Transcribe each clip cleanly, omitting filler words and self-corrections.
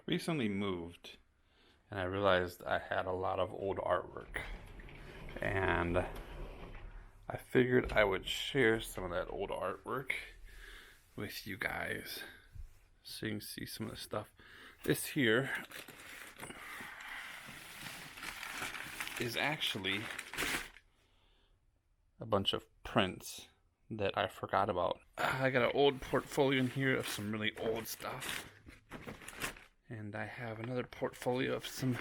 recently moved and I realized I had a lot of old artwork, and I figured I would share some of that old artwork with you guys so you can see some of the stuff. This here is actually a bunch of prints that I forgot about. I got an old portfolio in here of some really old stuff, and I have another portfolio of some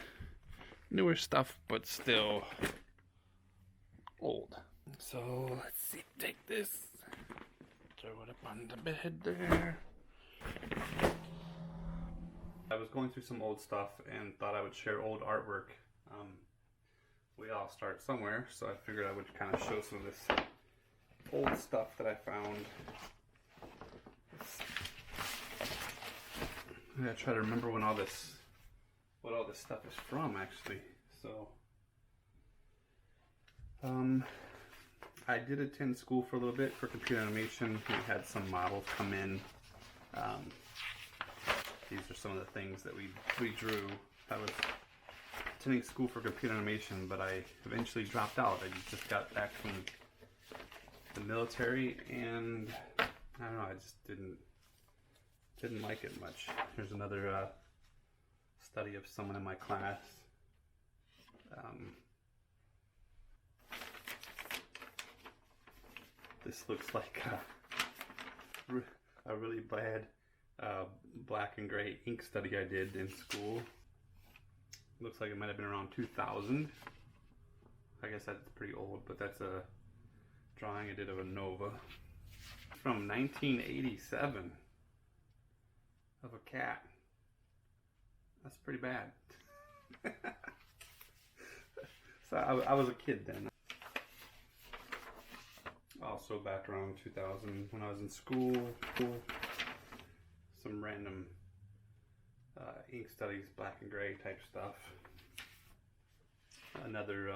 newer stuff but still old. So let's see, take this, throw it up on the bed there. I was going through some old stuff and thought I would share old artwork. We all start somewhere, so I figured I would kind of show some of this old stuff that I found. I gotta try to remember what all this stuff is from, actually. So, I did attend school for a little bit for computer animation. We had some models come in. These are some of the things that we drew. I was attending school for computer animation, but I eventually dropped out. I just got back from the military, and I don't know, I just didn't like it much. Here's another study of someone in my class. This looks like a really bad black and gray ink study I did in school. Looks like it might have been around 2000. I guess that's pretty old, but that's a drawing I did of a Nova from 1987 of a cat. That's pretty bad. So I was a kid then. Also back around 2000 when I was in school, some random ink studies, black and gray type stuff. Another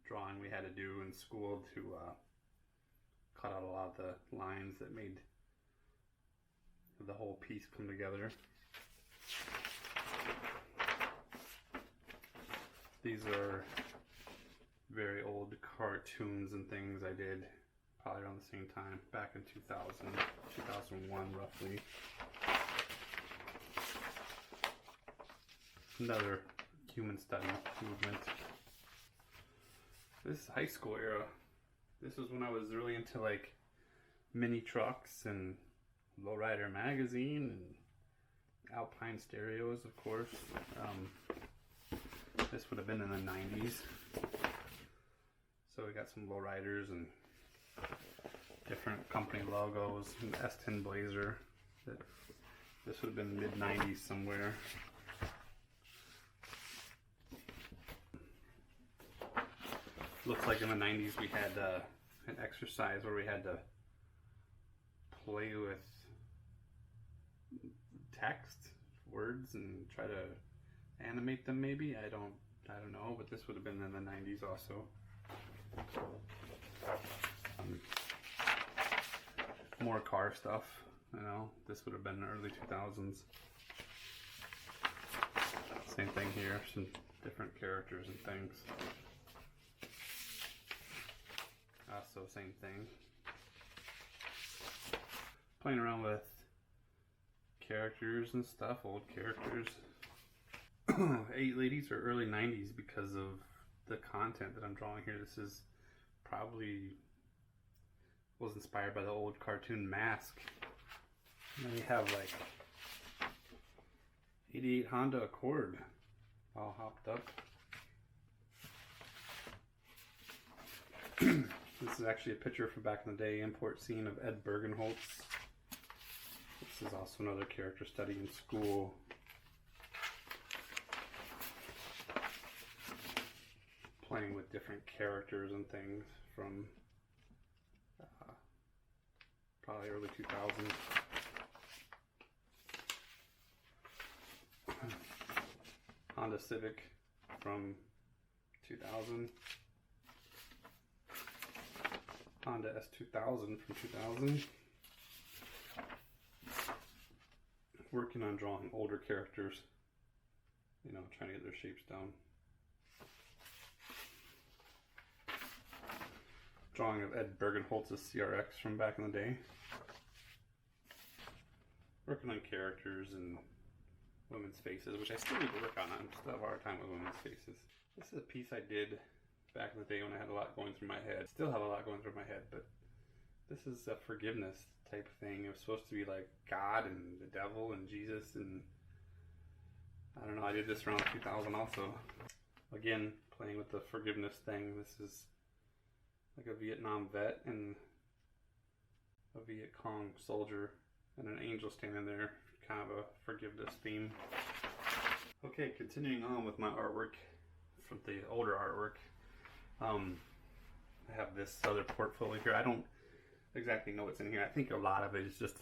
drawing we had to do in school to cut out a lot of the lines that made the whole piece come together. These are very old cartoons and things I did probably around the same time, back in 2000, 2001 roughly. Another human study movement. This is high school era. This was when I was really into like mini trucks and Lowrider magazine and Alpine stereos, of course. This would have been in the 90s. So we got some lowriders and different company logos, an S10 Blazer. This would have been mid 90s somewhere. Looks like in the 90s we had an exercise where we had to play with text, words, and try to animate them maybe. I don't know, but this would have been in the 90s also. More car stuff, you know. This would have been early 2000s. Same thing here, some different characters and things. Also same thing. Playing around with characters and stuff, old characters. 8 ladies are early 90s because of the content that I'm drawing here. This is probably was inspired by the old cartoon Mask. And then we have like 88 Honda Accord all hopped up. This is actually a picture from back in the day, import scene of Ed Bergenholtz. This is also another character study in school. Playing with different characters and things from probably early 2000s. Honda Civic from 2000. Honda S2000 from 2000. working on drawing older characters, you know, trying to get their shapes down. Drawing of Ed Bergenholtz's CRX from back in the day. Working on characters and women's faces, which I still need to work on. I still have a hard time with women's faces. This is a piece I did back in the day when I had a lot going through my head. Still have a lot going through my head, but this is a forgiveness type thing. It was supposed to be like God and the devil and Jesus, and I don't know, I did this around 2000 also. Again, playing with the forgiveness thing. This is like a Vietnam vet and a Viet Cong soldier and an angel standing there. Kind of a forgiveness theme. Okay, continuing on with my artwork from the older artwork. I have this other portfolio here. I don't exactly know what's in here. I think a lot of it is just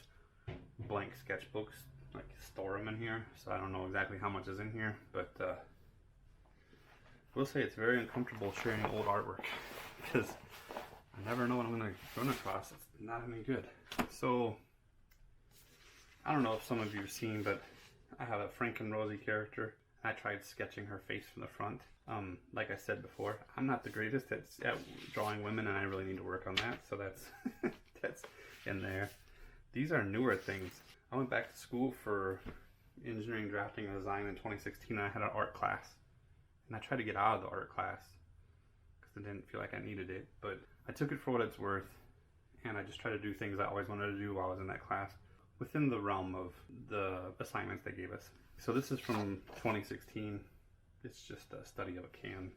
blank sketchbooks. Like, store them in here, so I don't know exactly how much is in here, but we'll say it's very uncomfortable sharing old artwork because I never know what I'm going to run across. It's not any good. So I don't know if some of you have seen, but I have a Frank and Rosie character. I tried sketching her face from the front. Like I said before, I'm not the greatest at drawing women, and I really need to work on that. So that's that's in there. These are newer things. I went back to school for engineering, drafting, and design in 2016. And I had an art class, and I tried to get out of the art class because I didn't feel like I needed it. But I took it for what it's worth, and I just tried to do things I always wanted to do while I was in that class, within the realm of the assignments they gave us. So this is from 2016. It's just a study of a can.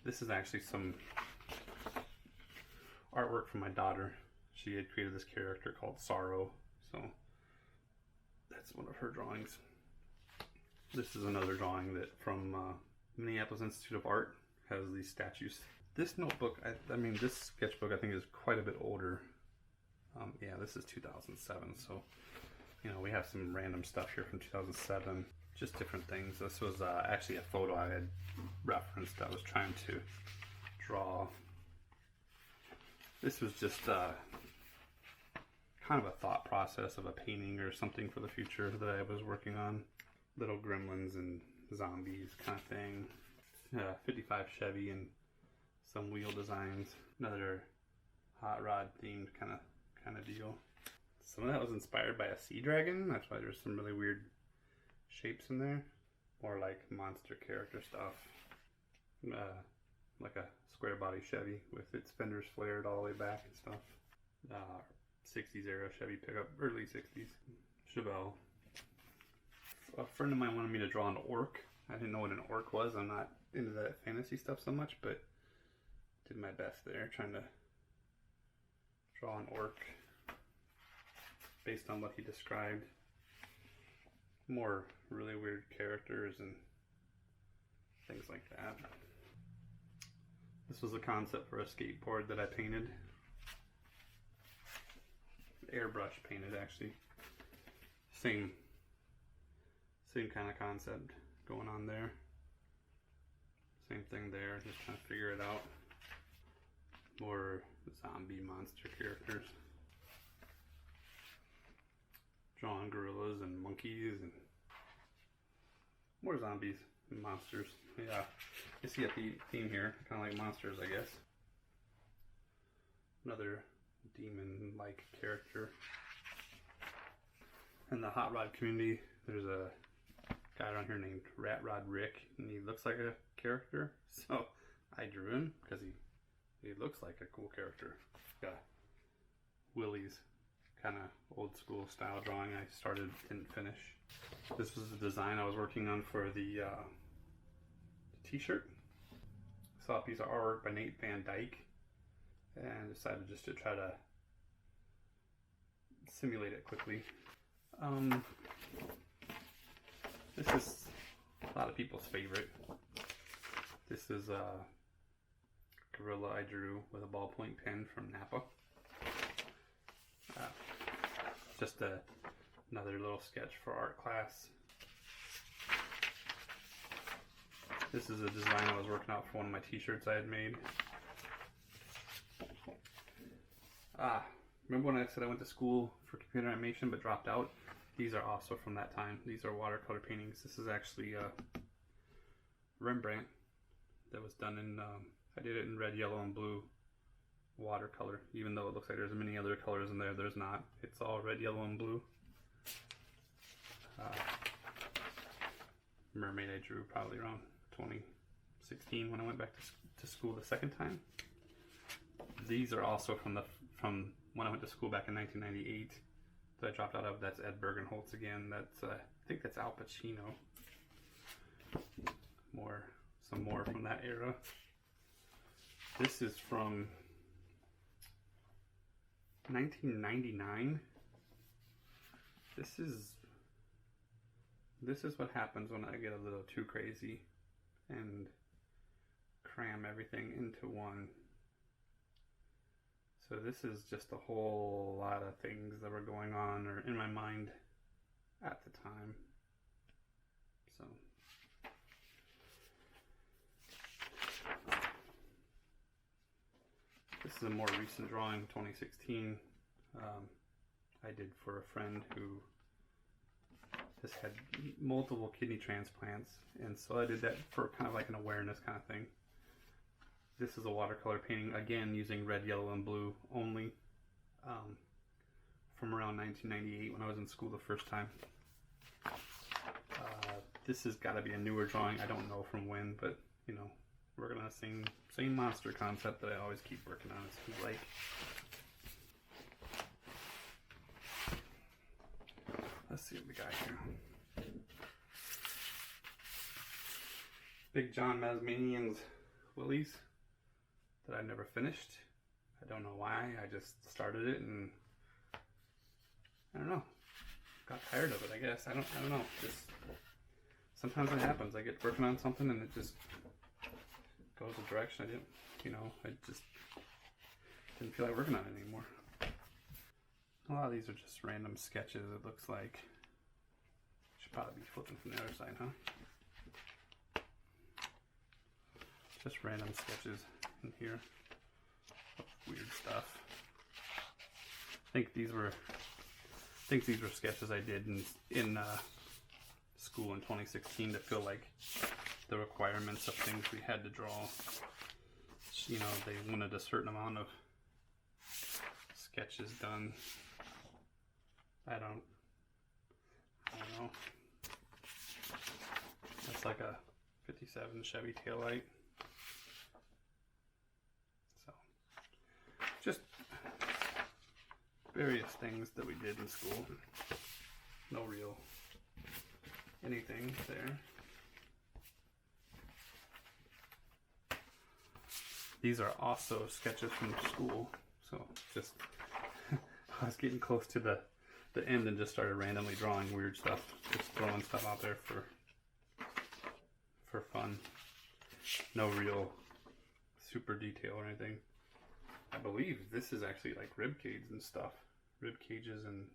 This is actually some artwork from my daughter. She had created this character called Sorrow. So that's one of her drawings. This is another drawing that from Minneapolis Institute of Art, has these statues. This notebook, I mean this sketchbook I think is quite a bit older. Yeah, this is 2007, so you know, we have some random stuff here from 2007, just different things. This was actually a photo I had referenced. I was trying to draw. This was just kind of a thought process of a painting or something for the future that I was working on. Little gremlins and zombies kind of thing. 55 Chevy and some wheel designs. Another hot rod themed kind of deal. Some of that was inspired by a sea dragon. That's why there's some really weird shapes in there. More like monster character stuff. Like a square body Chevy with its fenders flared all the way back and stuff. 60s era Chevy pickup, early 60s. Chevelle. A friend of mine wanted me to draw an orc. I didn't know what an orc was. I'm not into that fantasy stuff so much, but did my best there trying to draw an orc based on what he described. More really weird characters and things like that. This was a concept for a skateboard that I painted. Airbrush painted, actually. Same kind of concept going on there. Same thing there, just trying to figure it out. More zombie monster characters. Drawing gorillas and monkeys and more zombies and monsters. Yeah, you see a theme here, kind of like monsters, I guess. Another demon-like character. In the hot rod community, there's a guy around here named Rat Rod Rick, and he looks like a character, so I drew him because he looks like a cool character. Got Willie's kind of old school style drawing I started, didn't finish. This was a design I was working on for the t-shirt. Saw a piece of artwork by Nate Van Dyke and decided just to try to simulate it quickly. This is a lot of people's favorite. This is a gorilla I drew with a ballpoint pen from Napa. Just another little sketch for art class. This is a design I was working out for one of my t-shirts I had made. Remember when I said I went to school for computer animation but dropped out? These are also from that time. These are watercolor paintings. This is actually Rembrandt that was done in, I did it in red, yellow, and blue watercolor. Even though it looks like there's many other colors in there, there's not. It's all red, yellow, and blue. Mermaid I drew probably around 2016 when I went back to school the second time. These are also from when I went to school back in 1998 that I dropped out of. That's Ed Bergenholtz again. That's I think that's Al Pacino. Some more from that era. This is from 1999. This is what happens when I get a little too crazy and cram everything into one. So this is just a whole lot of things that were going on or in my mind at the time. So this is a more recent drawing, 2016. I did for a friend who has had multiple kidney transplants, and so I did that for kind of like an awareness kind of thing. This is a watercolor painting, again using red, yellow, and blue only, from around 1998 when I was in school the first time. This has got to be a newer drawing. I don't know from when, but you know, working on the same monster concept that I always keep working on. It seems like. Let's see what we got here. Big John Masmanian's Willies that I never finished. I don't know why. I just started it and I don't know. Got tired of it, I guess. I don't know. Just sometimes it happens. I get working on something and it just goes a direction I just didn't feel like working on it anymore. A lot of these are just random sketches, it looks like. Should probably be flipping from the other side, huh? Just random sketches in here of weird stuff. I think these were sketches I did in school in 2016 to feel like the requirements of things we had to draw. You know, they wanted a certain amount of sketches done. I don't know. That's like a 57 Chevy taillight. So, just various things that we did in school. No real anything there. These are also sketches from school. So, just I was getting close to the end and just started randomly drawing weird stuff, just throwing stuff out there for fun. No real super detail or anything. I believe this is actually like rib cages and stuff, rib cages and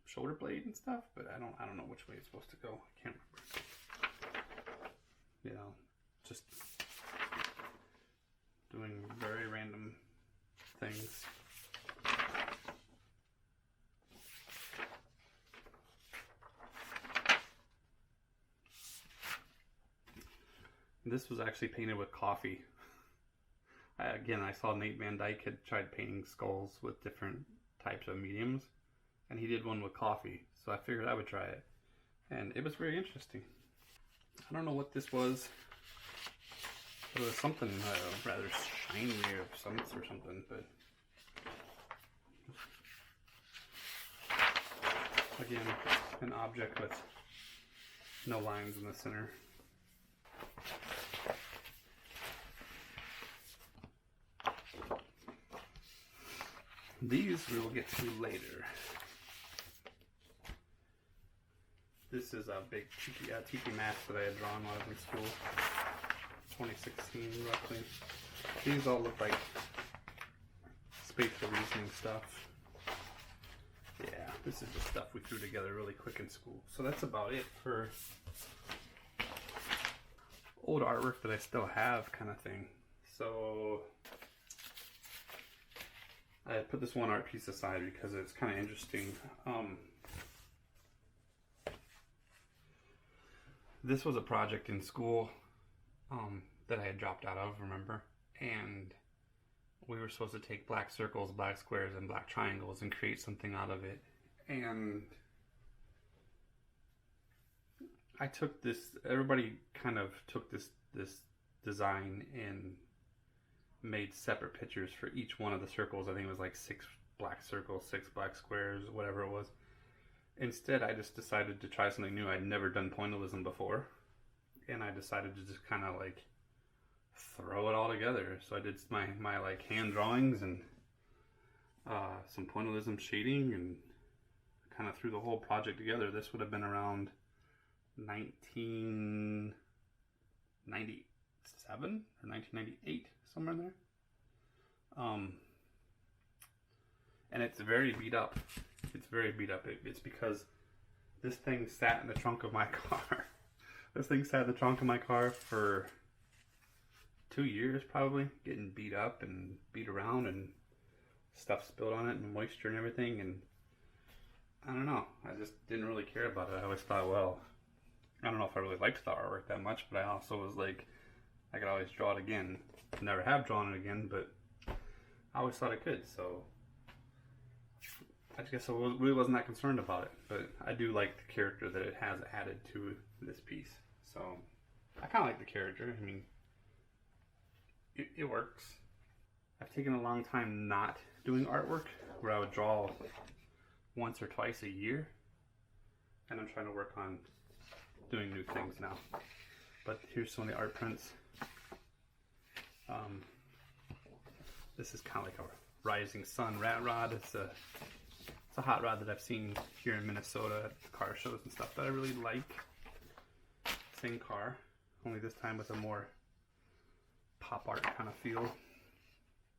shoulder blade and stuff, but I don't know which way it's supposed to go. I can't remember. You know, just doing very random things. This was actually painted with coffee. I saw Nate Van Dyke had tried painting skulls with different types of mediums, and he did one with coffee, so I figured I would try it. And it was very interesting. I don't know what this was. It was something rather shiny or something, but again, an object with no lines in the center. These we will get to later. This is a big tiki mask that I had drawn while I was in school. 2016 roughly. These all look like spatial reasoning stuff. Yeah, this is the stuff we threw together really quick in school. So that's about it for old artwork that I still have kind of thing. So I put this one art piece aside because it's kind of interesting. this was a project in school that I had dropped out of, remember? And we were supposed to take black circles, black squares, and black triangles and create something out of it. And I took this, everybody kind of took this design and made separate pictures for each one of the circles. I think it was like 6 black circles, 6 black squares, whatever it was. Instead, I just decided to try something new. I'd never done pointillism before, and I decided to just kind of like throw it all together. So I did my like hand drawings and some pointillism shading, and kind of threw the whole project together. This would have been around 1997 or 1998, somewhere in there. And it's very beat up. It's very beat up. It's because this thing sat in the trunk of my car. This thing sat in the trunk of my car for 2 years probably, getting beat up and beat around, and stuff spilled on it and moisture and everything. And I don't know, I just didn't really care about it. I always thought, well, I don't know if I really liked the artwork that much, but I also was like, I could always draw it again. Never have drawn it again, but I always thought I could, so I guess I really wasn't that concerned about it. But I do like the character that it has added to this piece. So I kind of like the character. I mean, it works. I've taken a long time not doing artwork, where I would draw once or twice a year, and I'm trying to work on doing new things now. But here's some of the art prints. This is kind of like a rising sun rat rod. It's a hot rod that I've seen here in Minnesota at the car shows and stuff that I really like. Same car, only this time with a more pop art kind of feel.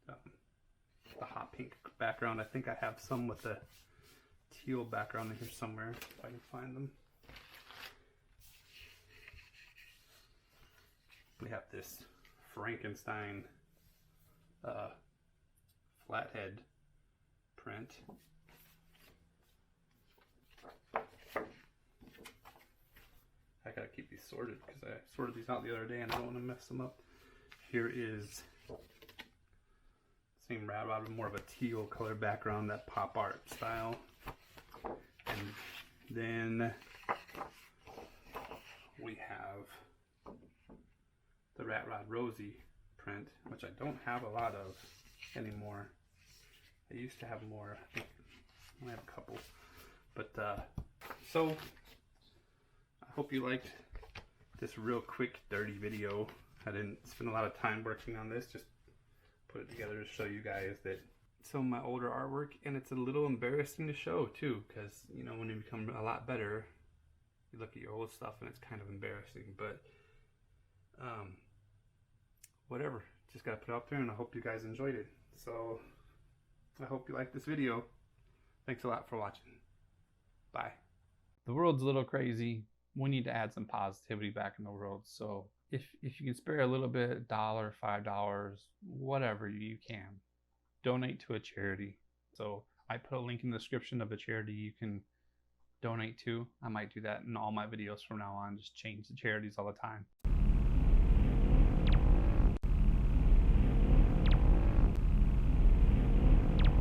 The hot pink background. I think I have some with the teal background in here somewhere, if I can find them. We have this Frankenstein flathead print. I gotta keep these sorted because I sorted these out the other day and I don't want to mess them up. Here is same rat rod with more of a teal color background, that pop art style. And then we have the Rat Rod Rosie print, which I don't have a lot of anymore. I used to have more. I think I have a couple. But so I hope you liked this real quick, dirty video. I didn't spend a lot of time working on this, just put it together to show you guys that some of my older artwork, and it's a little embarrassing to show too, because you know, when you become a lot better, you look at your old stuff and it's kind of embarrassing. But whatever, just gotta put it out there, and I hope you guys enjoyed it. So I hope you liked this video. Thanks a lot for watching. Bye. The world's a little crazy. We need to add some positivity back in the world. So if you can spare a little bit, $1, $5, whatever you can, donate to a charity. So I put a link in the description of a charity you can donate to. I might do that in all my videos from now on, just change the charities all the time.